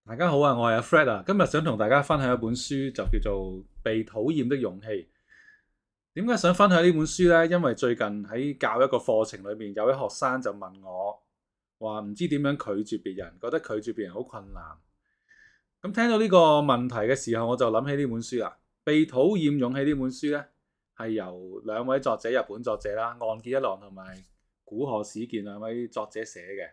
大家好啊，我係阿 Fred 啊，今日想同大家分享一本書，就叫做《被討厭的勇氣》。點解想分享呢本書呢？因為最近喺教一個課程裏面，有位學生就問我，話唔知點樣拒絕別人，覺得拒絕別人好困難。咁聽到呢個問題嘅時候，我就諗起呢本書啦，《被討厭勇氣》呢本書呢，係由兩位作者，日本作者啦，岸見一郎同埋古賀史健兩位作者寫嘅。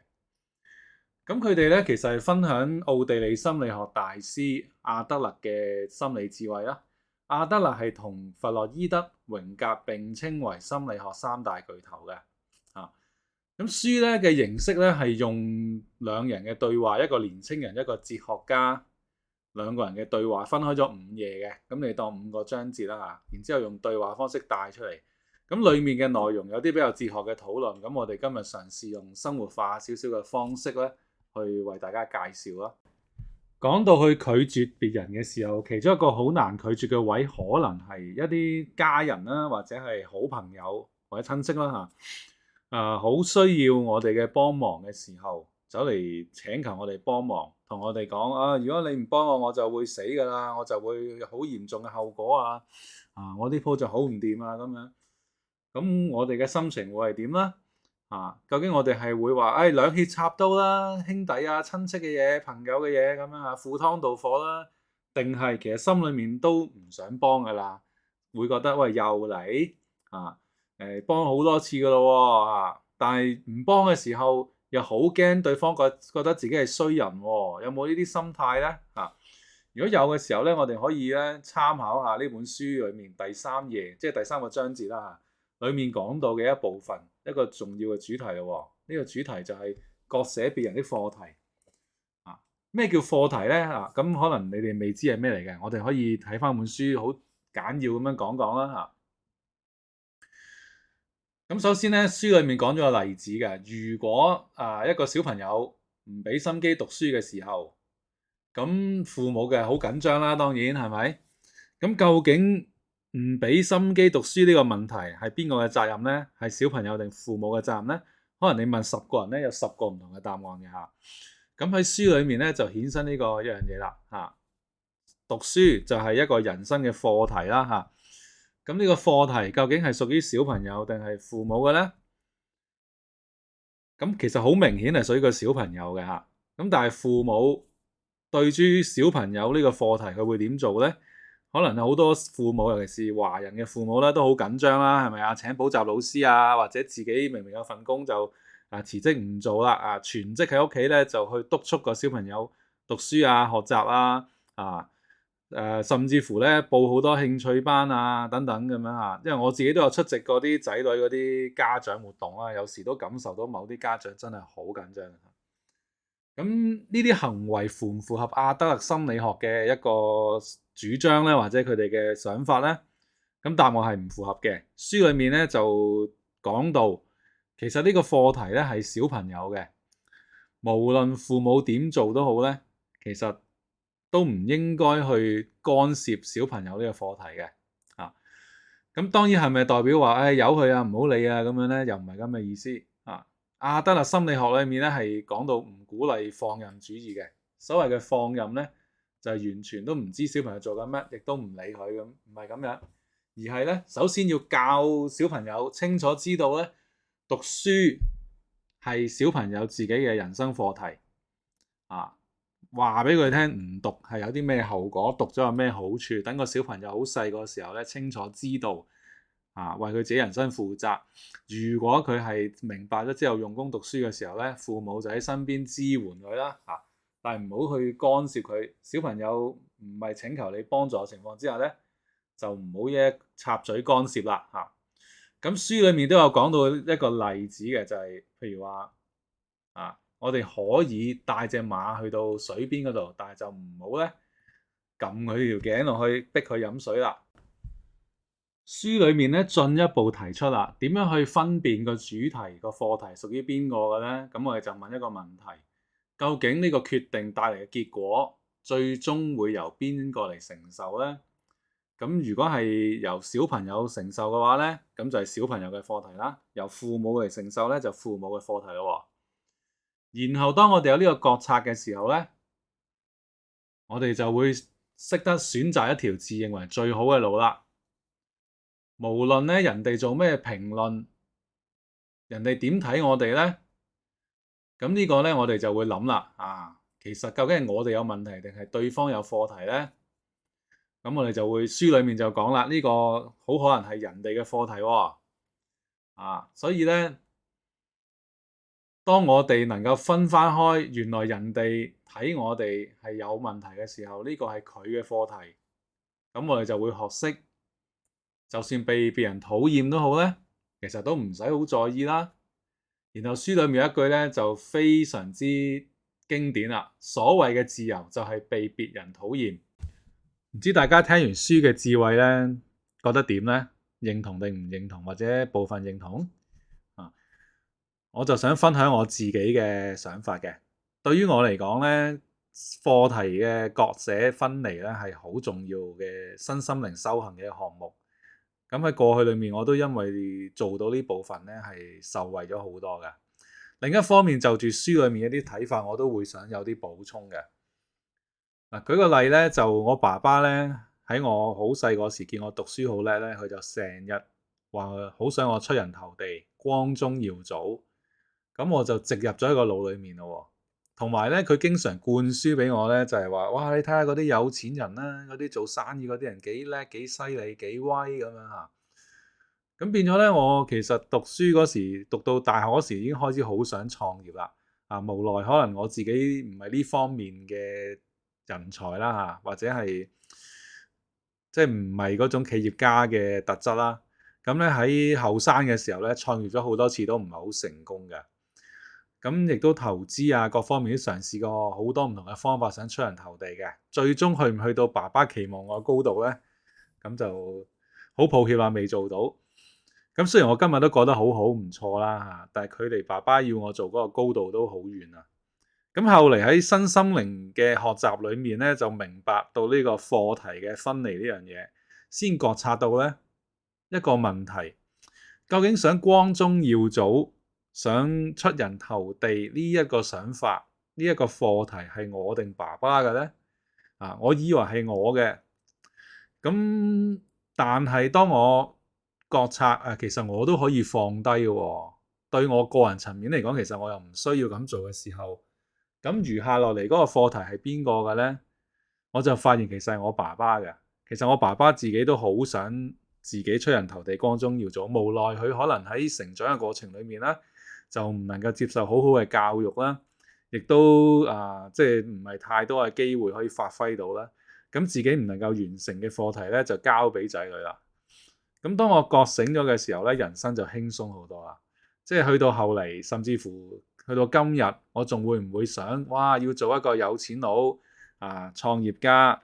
咁佢哋咧其實係分享奧地利心理學大師阿德勒嘅心理智慧啦。阿德勒係同弗洛伊德、榮格並稱為心理學三大巨頭嘅。咁書咧嘅形式咧係用兩人嘅對話，一個年青人，一個哲學家，兩個人嘅對話分開咗5頁嘅。咁你當5個章節啦嚇，然之後用對話方式帶出嚟。咁裡面嘅內容有啲比較哲學嘅討論。咁我哋今日嘗試用生活化少少嘅方式咧，去為大家介紹啦。講到去拒絕別人嘅時候，其中一個好難拒絕嘅位，可能係一啲家人啦，或者係好朋友或者親戚啦嚇。好需要我哋嘅幫忙嘅時候，走嚟請求我哋幫忙，同我哋講啊，如果你唔幫我，我就會死㗎啦，我就會好嚴重嘅後果啊！我啲鋪就好唔掂啊咁樣。咁我哋嘅心情會係點咧？究竟我哋係會話，兩肋插刀啦，兄弟啊、親戚嘅嘢、朋友嘅嘢咁樣嚇，赴湯蹈火啦，定係其實心裏面都唔想幫噶啦，會覺得喂又嚟幫好多次噶咯喎，但係唔幫嘅時候又好驚對方覺得自己係衰人喎，有冇呢啲心態咧？如果有嘅時候咧，我哋可以咧參考下呢本書裏面第3頁，即係第3個章節啦嚇，裏面講到嘅一部分，一個重要嘅主題咯。呢個主題就係割捨別人的課題。咩叫課題咧？咁可能你哋未知係咩嚟嘅，我哋可以睇翻本書，好簡要咁樣講講啦嚇。咁首先咧，書裏面講咗個例子嘅，如果一個小朋友唔俾心機讀書嘅時候，咁父母嘅好緊張啦，當然係咪？咁究竟唔俾心機讀書呢個問題係邊個嘅責任呢？係小朋友定父母嘅責任呢？可能你問10個人咧，有10個唔同嘅答案嘅嚇。咁喺書裏面咧就衍生呢個一樣嘢啦嚇。讀書就係一個人生嘅課題啦嚇。咁呢個課題究竟係屬於小朋友定係父母嘅呢？咁其實好明顯係屬於個小朋友嘅嚇。咁但係父母對於小朋友呢個課題，佢會點做呢？可能好多父母，尤其是華人嘅父母咧，都好緊張啦，係咪啊？請補習老師啊，或者自己明明有份工就辭職唔做啦，全職喺屋企咧就去督促個小朋友讀書啊、學習啊，甚至乎咧報好多興趣班啊等等咁樣啊。因為我自己都有出席過啲仔女嗰啲家長活動啦，有時都感受到某啲家長真係好緊張。咁呢啲行為符唔符合阿德勒心理學嘅一個主張咧，或者佢哋嘅想法咧？咁答案係唔符合嘅。書裏面咧就講到，其實呢個課題咧係小朋友嘅，無論父母點做都好咧，其實都唔應該去干涉小朋友呢個課題嘅。咁當然係咪代表話由佢啊，唔好理啊咁樣咧？又唔係咁嘅意思。阿德勒心理學裏面咧係講到唔鼓勵放任主義嘅。所謂嘅放任咧，就係完全都唔知小朋友做緊乜，亦都唔理佢咁，唔係咁樣，而係咧首先要教小朋友清楚知道咧，讀書係小朋友自己嘅人生課題。話俾佢聽唔讀係有啲咩後果，讀咗有咩好處，等個小朋友好細個時候咧清楚知道，為佢自己人生負責。如果佢係明白咗之後用功讀書嘅時候咧，父母就喺身邊支援佢啦，但係唔好去干涉佢。小朋友唔係請求你幫助嘅情況之下咧，就唔好一插嘴干涉啦嚇。咁書裡面都有講到一個例子嘅，就係譬如話我哋可以帶隻馬去到水邊嗰度，但係就唔好咧撳佢條頸落去逼佢飲水啦。書裡面咧進一步提出啦，點樣去分辨個主題個課題屬於邊個嘅咧？咁我哋就問一個問題：究竟呢個決定帶嚟嘅結果，最終會由邊個嚟承受咧？咁如果係由小朋友承受嘅話咧，咁就係小朋友嘅課題啦；由父母嚟承受咧，就父母嘅課題咯。然後當我哋有呢個覺察嘅時候咧，我哋就會識得選擇一條自認為最好嘅路啦。無論咧人哋做咩評論，人哋點睇我哋咧，咁呢個咧我哋就會諗啦。其實究竟係我哋有問題定係對方有課題咧？咁我哋就會書裡面就講啦，呢個好可能係人哋嘅課題喎。所以咧，當我哋能夠分翻開，原來人哋睇我哋係有問題嘅時候，呢個係佢嘅課題。咁我哋就會學識，就算被別人討厭都好咧，其實都唔使好在意啦。然後書裡面有一句咧就非常之經典啦，所謂嘅自由就係被別人討厭。唔知大家聽完書嘅智慧咧，覺得點咧？認同定唔認同，或者部分認同？我就想分享我自己嘅想法嘅。對於我嚟講咧，課題嘅割捨分離咧係好重要嘅身心靈修行嘅項目。咁喺過去裏面，我都因為做到呢部分咧係受惠咗好多嘅。另一方面，就住書裏面一啲睇法，我都會想有啲補充嘅。舉個例咧，就我爸爸咧喺我好細個時見我讀書好叻咧，佢就成日話好想我出人頭地，光宗耀祖。咁我就植入咗喺個腦裏面咯。同埋咧，佢經常灌輸俾我咧，就係話：哇，你睇下嗰啲有錢人啦，嗰啲做生意嗰啲人幾叻、幾犀利、幾威咁樣嚇。咁變咗咧，我其實讀書嗰時，讀到大學嗰時已經開始好想創業啦。無奈可能我自己唔係呢方面嘅人才啦嚇，或者係即係唔係嗰種企業家嘅特質啦。咁咧喺後生嘅時候咧，創業咗好多次都唔係好成功嘅。咁亦都投資各方面都嘗試過好多唔同嘅方法，想出人頭地嘅。最終去唔去到爸爸期望我嘅高度呢？咁就好抱歉啦，未做到。咁雖然我今日都覺得好好唔錯啦嚇，但係距離爸爸要我做嗰個高度都好遠啦。咁後嚟喺身心靈嘅學習裏面呢，就明白到呢個課題嘅分離呢樣嘢，先覺察到呢一個問題，究竟想光宗耀祖，想出人頭地呢一個想法，呢一個課題係我定爸爸嘅呢？我以為係我嘅，咁但係當我覺察其實我都可以放低嘅喎。對我個人層面嚟講，其實我又唔需要咁做嘅時候，咁餘下落嚟嗰個課題係邊個嘅呢？我就發現其實係我爸爸嘅。其實我爸爸自己都好想自己出人頭地、光宗耀祖，無奈佢可能喺成長嘅過程裏面咧，就唔能夠接受好好嘅教育啦，亦都即係唔係太多嘅機會可以發揮到啦。咁自己唔能夠完成嘅課題咧，就交俾仔女啦。咁當我覺醒咗嘅時候咧，人生就輕鬆好多啦。即係去到後嚟，甚至乎去到今日，我仲會唔會想哇要做一個有錢佬創業家，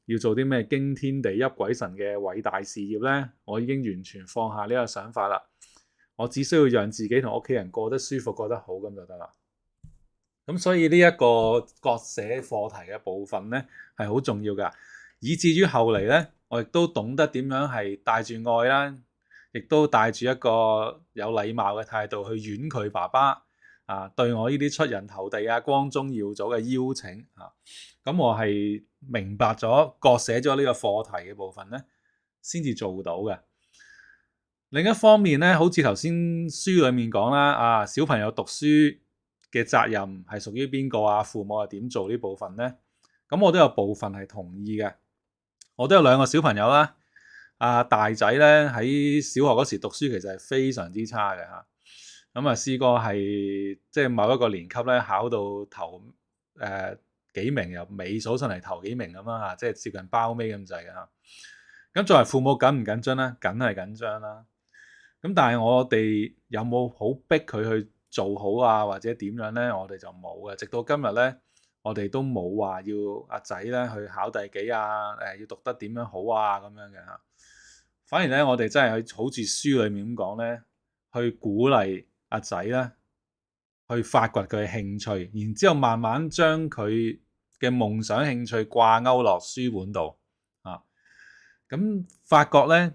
要做啲咩驚天地泣鬼神嘅偉大事業呢？我已經完全放下呢個想法啦。我只需要讓自己同屋企人過得舒服、過得好咁就得啦。咁所以呢一個割捨課題嘅部分呢，係好重要㗎，以至於後嚟呢，我亦都懂得點樣係帶住愛啦，亦都帶住一個有禮貌嘅態度去婉拒爸爸對我呢啲出人頭地光宗耀祖嘅邀請咁我係明白咗割捨咗呢個課題嘅部分呢，先至做到嘅。另一方面咧，好似頭先書裡面講啦，小朋友讀書嘅責任係屬於邊個父母係點做呢部分呢？咁我都有部分係同意嘅。我都有兩個小朋友啦，大仔咧喺小學嗰時讀書其實係非常之差嘅嚇。咁試過係即係某一個年級咧考到頭幾名，由尾數上嚟頭幾名咁啦，即係接近包尾咁滯嘅嚇。咁作為父母緊唔緊張咧？梗係緊張啦。咁但係我哋有冇好逼佢去做好或者點樣咧？我哋就冇嘅。直到今日咧，我哋都冇話要阿仔咧去考第幾要讀得點樣好咁樣嘅嚇。反而咧，我哋真係好似書裡面咁講咧，去鼓勵阿仔咧去發掘佢嘅興趣，然之後慢慢將佢嘅夢想興趣掛鈎落書本度咁發覺咧。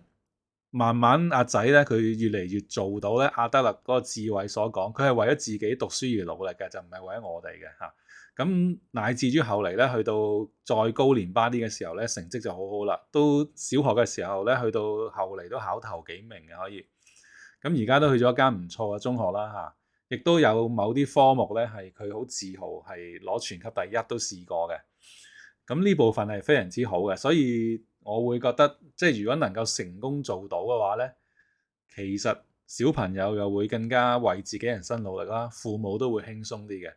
慢慢阿仔咧，佢越嚟越做到咧阿德勒嗰個智慧所講，佢係為咗自己讀書而努力嘅，就唔係為咗我哋嘅嚇。咁乃至於後嚟咧，去到再高年班啲嘅時候咧，成績就好好啦。都小學嘅時候咧，去到後嚟都考頭幾名嘅可以。咁而家都去咗一間唔錯嘅中學啦嚇，亦都有某啲科目咧係佢好自豪係攞全級第一都試過嘅。咁呢部分係非常之好嘅，所以我會覺得即係如果能夠成功做到嘅話呢，其實小朋友又會更加為自己人生努力啦，父母都會輕鬆啲嘅。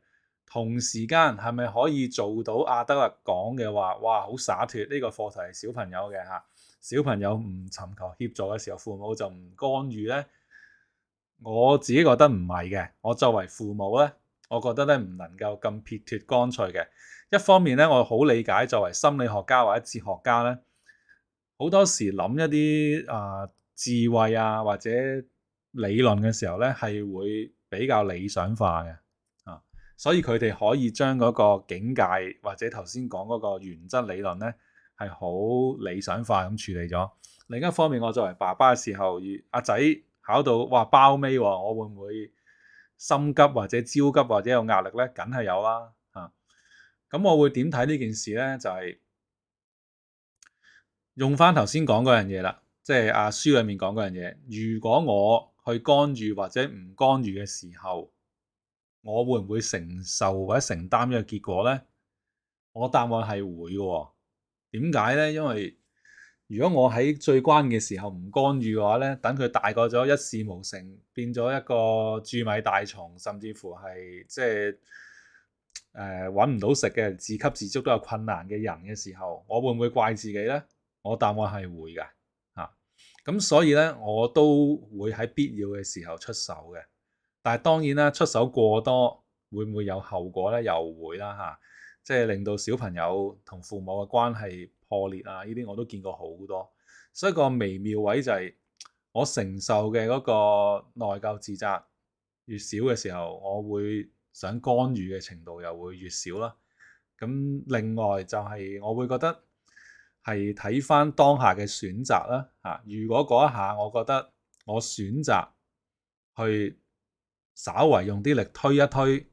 同時間係咪可以做到阿德勒講嘅話？哇，好灑脱！呢個課題係小朋友嘅嚇，小朋友唔尋求協助嘅時候，父母就唔干預呢。我自己覺得唔係嘅。我作為父母呢，我覺得咧唔能夠咁撇脱乾脆嘅。一方面咧，我好理解作為心理學家或者哲學家咧，好多時諗一啲智慧啊或者理論嘅時候咧，係會比較理想化嘅啊，所以佢哋可以將嗰個境界或者頭先講嗰個原則理論咧，係好理想化咁處理咗。另一方面，我作為爸爸嘅時候，阿仔考到哇包尾喎，我會唔會心急或者焦急或者有壓力咧？梗係有啦嚇。咁我會點睇呢件事呢？就係用翻頭先講嗰樣嘢啦，即係書裡面講嗰樣嘢。如果我去干預或者唔干預嘅時候，我會唔會承受或者承擔呢個結果呢？我答案係會嘅喎。點解呢？因為如果我喺最關鍵嘅時候唔干預嘅話呢，等佢大個咗一事無成，變咗一個蛀米大蟲，甚至乎係即係揾唔到食嘅，自給自足都有困難嘅人嘅時候，我會唔會怪自己呢？我答案係會嘅嚇。咁所以呢，我都會喺必要嘅時候出手嘅。但係當然啦，出手過多會唔會有後果呢？又會啦嚇。即係令到小朋友同父母嘅關係破裂啊！呢啲我都見過好多。所以個微妙位就係我承受嘅嗰個內疚自責越少嘅時候，我會想干預嘅程度又會越少啦。咁另外就係我會覺得係睇返當下嘅選擇啦嚇。如果嗰一下我覺得我選擇去稍為用啲力推一推，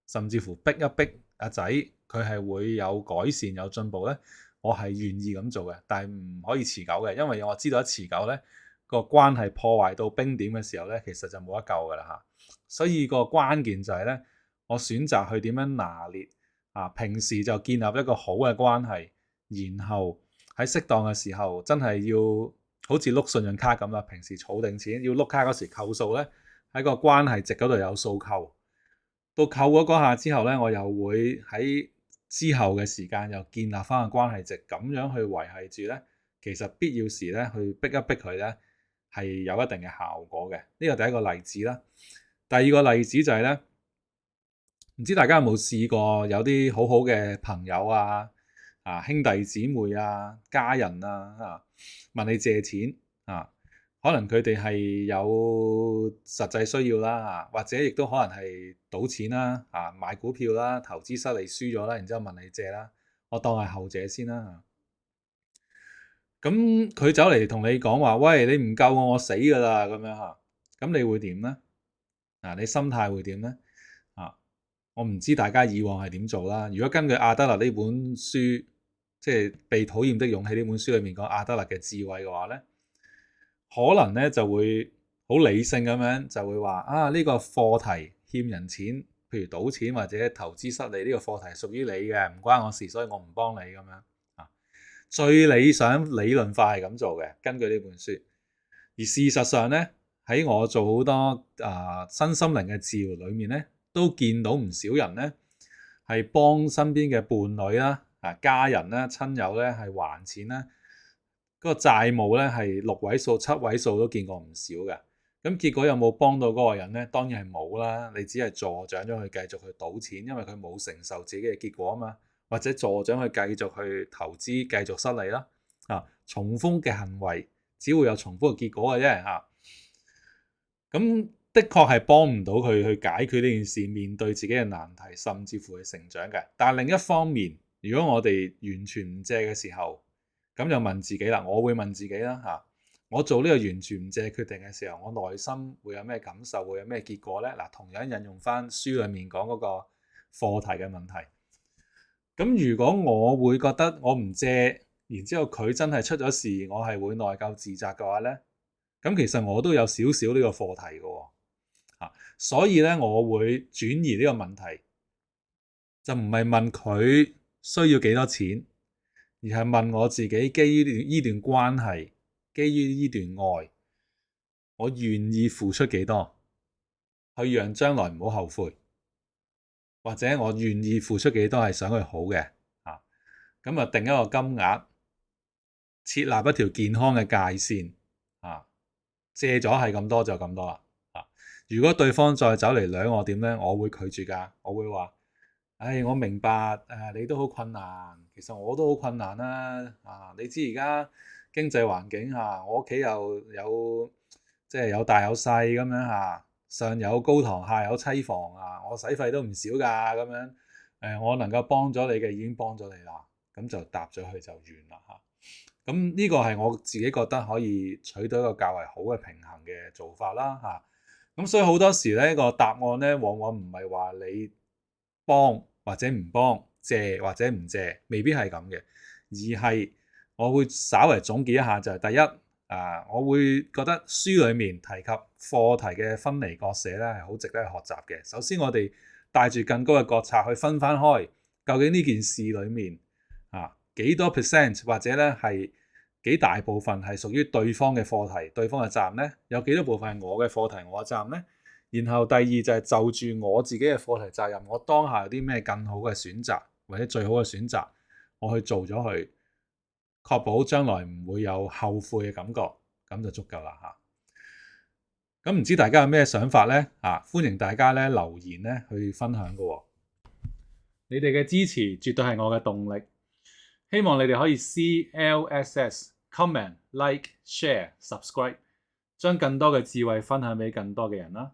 甚至乎逼一逼阿仔，佢係會有改善有進步呢，我係願意咁做嘅。但係唔可以持久嘅，因為我知道一持久呢個關係破壞到冰點嘅時候呢，其實就冇得救㗎啦嚇。所以個關鍵就係呢，我選擇去點樣拿捏啊，平時就建立一個好嘅關係，然後喺適當嘅時候真係要好似碌信用卡咁啦，平時儲定錢要碌卡嗰時扣數呢，喺個關係值嗰度有數扣。到扣咗嗰下之後呢，我又會喺之後嘅時間又建立翻個關係值，咁樣去維繫住呢。其實必要時呢，去逼一逼佢呢，係有一定嘅效果嘅。呢個第一個例子啦。第二個例子就係呢，唔知大家有冇試過有啲好好嘅朋友啊、兄弟姊妹啊、家人啊問你借錢啊？可能佢哋係有實際需要啦，或者亦都可能係賭錢啦，買股票啦，投資失利輸咗啦，然之後問你借啦。我當係後者先啦。咁佢走嚟同你講話，喂，你唔救我，我死㗎啦咁樣嚇。咁你會點呢？你心態會點呢？我唔知大家以往係點做啦。如果根據阿德勒呢本書，即係《被討厭的勇氣》呢本書裏面講阿德勒嘅智慧嘅話呢，可能咧就會好理性咁樣就會話呢個課題欠人錢，譬如賭錢或者投資失利，呢個課題屬於你嘅，唔關我事，所以我唔幫你咁樣。最理想理論化係咁做嘅，根據呢本書。而事實上呢，喺我做好多身心靈嘅治療裏面呢，都見到唔少人呢係幫身邊嘅伴侶啦、家人啦、親友咧係還錢啦。嗰個債務咧係6位數、7位數都見過唔少嘅。咁結果有冇幫到嗰個人呢？當然係冇啦。你只係助長咗佢繼續去賭錢，因為佢冇承受自己嘅結果啊嘛。或者助長佢繼續去投資，繼續失利啦。重複嘅行為只會有重複嘅結果嘅啫。咁的確係幫唔到佢去解決呢件事，面對自己嘅難題，甚至乎去成長嘅。但係另一方面，如果我哋完全唔借嘅時候，咁就問自己啦，我會問自己啦我做呢個完全唔借決定嘅時候，我內心會有咩感受，會有咩結果呢？嗱，同樣引用翻書裡面講嗰個課題嘅問題。咁如果我會覺得我唔借，然之後佢真係出咗事，我係會內疚自責嘅話呢，咁其實我都有少少呢個課題嘅喎。所以呢，我會轉移呢個問題，就唔係問佢需要幾多錢，而係問我自己基於呢段關係，基於呢段愛，我願意付出幾多，去讓將來唔好後悔，或者我願意付出幾多係想佢好嘅。咁啊，定一個金額，設立一條健康嘅界線。借咗係咁多就咁多啦。如果對方再走嚟兩我點呢？我會拒絕㗎。我會話：我明白你都好困難，其實我都好困難啦。你知而家經濟環境下，我屋企又有即係有大有細咁樣嚇，上有高堂，下有妻房我使費都唔少㗎咁樣。我能夠幫咗你嘅已經幫咗你啦，咁就答咗佢就完啦嚇。咁呢個係我自己覺得可以取到一個較為好嘅平衡嘅做法啦嚇。咁所以好多時呢個答案呢，往往唔係話你幫或者唔幫，借或者唔借，未必係咁嘅，而係我會稍為總結一下，就係第一我會覺得書裡面提及課題嘅分離割捨咧係好值得去學習嘅。首先我哋帶住更高嘅覺察去分翻開，究竟呢件事裡面幾多 percent 或者咧係幾大部分係屬於對方嘅課題、對方嘅責任呢？有幾多部分係我嘅課題、我嘅責任呢？然後第二就係就住我自己嘅課題責任，我當下有啲咩更好嘅選擇或者最好嘅選擇，我去做咗佢，確保將來唔會有後悔嘅感覺，咁就足夠啦嚇。咁唔知大家有咩想法呢？歡迎大家咧留言咧去分享嘅喎。你哋嘅支持絕對係我嘅動力。希望你哋可以 CLSS comment like share subscribe，將更多嘅智慧分享俾更多嘅人啦。